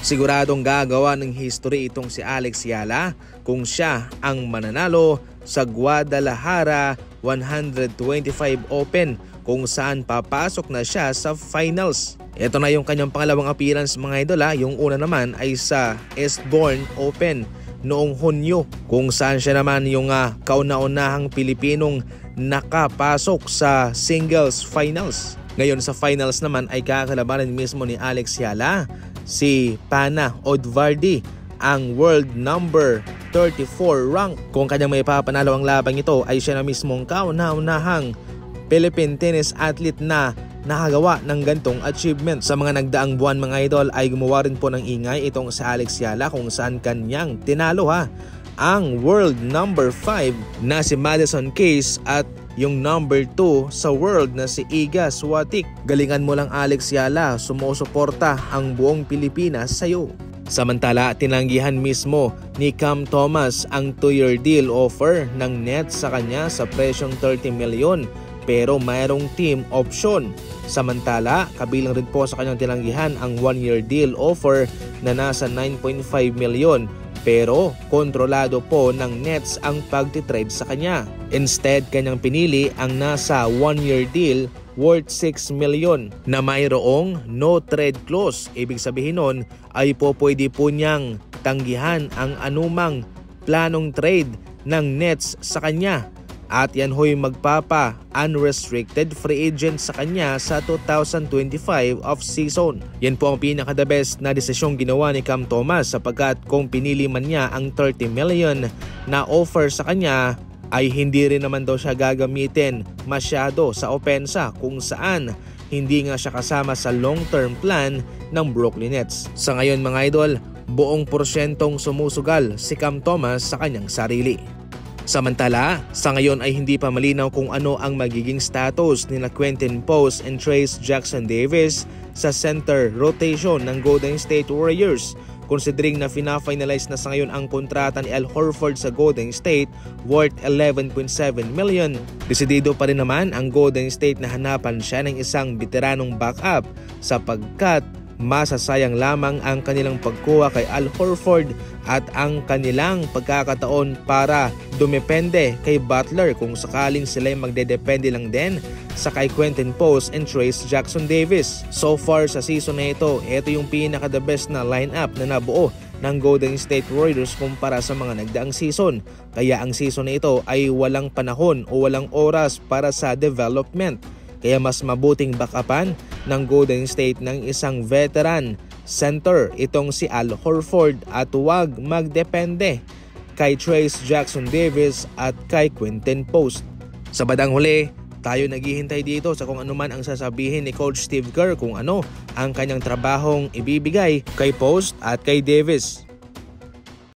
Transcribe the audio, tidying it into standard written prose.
Siguradong gagawa ng history itong si Alex Yala kung siya ang mananalo sa Guadalajara 125 Open kung saan papasok na siya sa finals. Ito na yung kanyang pangalawang appearance mga idol Yung una naman ay sa Eastbourne Open noong Hunyo kung saan siya naman yung kauna-unahang Pilipinong nakapasok sa singles finals. Ngayon sa finals naman ay kakalabanin mismo ni Alex Yala si Pana Odvardi, ang world number 34 rank. Kung kanyang may papanalo ang labang ito ay siya na mismong kauna-unahang Philippine tennis athlete na nakagawa ng gantong achievement. Sa mga nagdaang buwan mga idol ay gumawa rin po ng ingay itong si Alex Yala kung saan kanyang tinalo ang world number 5 na si Madison Keys at yung number 2 sa world na si Iga Swiatek. Galingan mo lang Alex Yala, sumusuporta ang buong Pilipinas sa'yo. Samantala, tinanggihan mismo ni Cam Thomas ang 2-year deal offer ng Nets sa kanya sa presyong 30 milyon pero mayroong team option. Samantala, kabilang rin po sa kanyang tinanggihan ang 1-year deal offer na nasa 9.5 milyon pero kontrolado po ng Nets ang pagtitrade sa kanya. Instead, kanyang pinili ang nasa 1-year deal worth 6 million na mayroong no trade clause. Ibig sabihin nun ay pwede po niyang tanggihan ang anumang planong trade ng Nets sa kanya. At yan ho'y magpapa-unrestricted free agent sa kanya sa 2025 off-season. Yan po ang pinaka-the best na desisyong ginawa ni Cam Thomas sapagkat kung pinili man niya ang 30 million na offer sa kanya ay hindi rin naman daw siya gagamitin masyado sa opensa kung saan hindi nga siya kasama sa long-term plan ng Brooklyn Nets. Sa ngayon mga idol, buong porsyentong sumusugal si Cam Thomas sa kanyang sarili. Samantala, sa ngayon ay hindi pa malinaw kung ano ang magiging status ni Quentin Post and Trayce Jackson-Davis sa center rotation ng Golden State Warriors. Considering na fina-finalize na sa ngayon ang kontrata ni Al Horford sa Golden State worth 11.7 million. Desidido pa rin naman ang Golden State na hanapan siya ng isang veteranong backup sapagkat masasayang lamang ang kanilang pagkuha kay Al Horford at ang kanilang pagkakataon para dumepende kay Butler kung sakaling sila magdedepende lang din sa kay Quentin Post and Trayce Jackson-Davis. So far sa season na ito yung pinaka-the best na lineup na nabuo ng Golden State Warriors kumpara sa mga nagdaang season. Kaya ang season na ito ay walang panahon o walang oras para sa development. Kaya mas mabuting backupan ng Golden State ng isang veteran center itong si Al Horford at huwag magdepende kay Trayce Jackson-Davis at kay Quentin Post. Sa badang huli, tayo naghihintay dito sa kung ano man ang sasabihin ni Coach Steve Kerr kung ano ang kanyang trabahong ibibigay kay Post at kay Davis.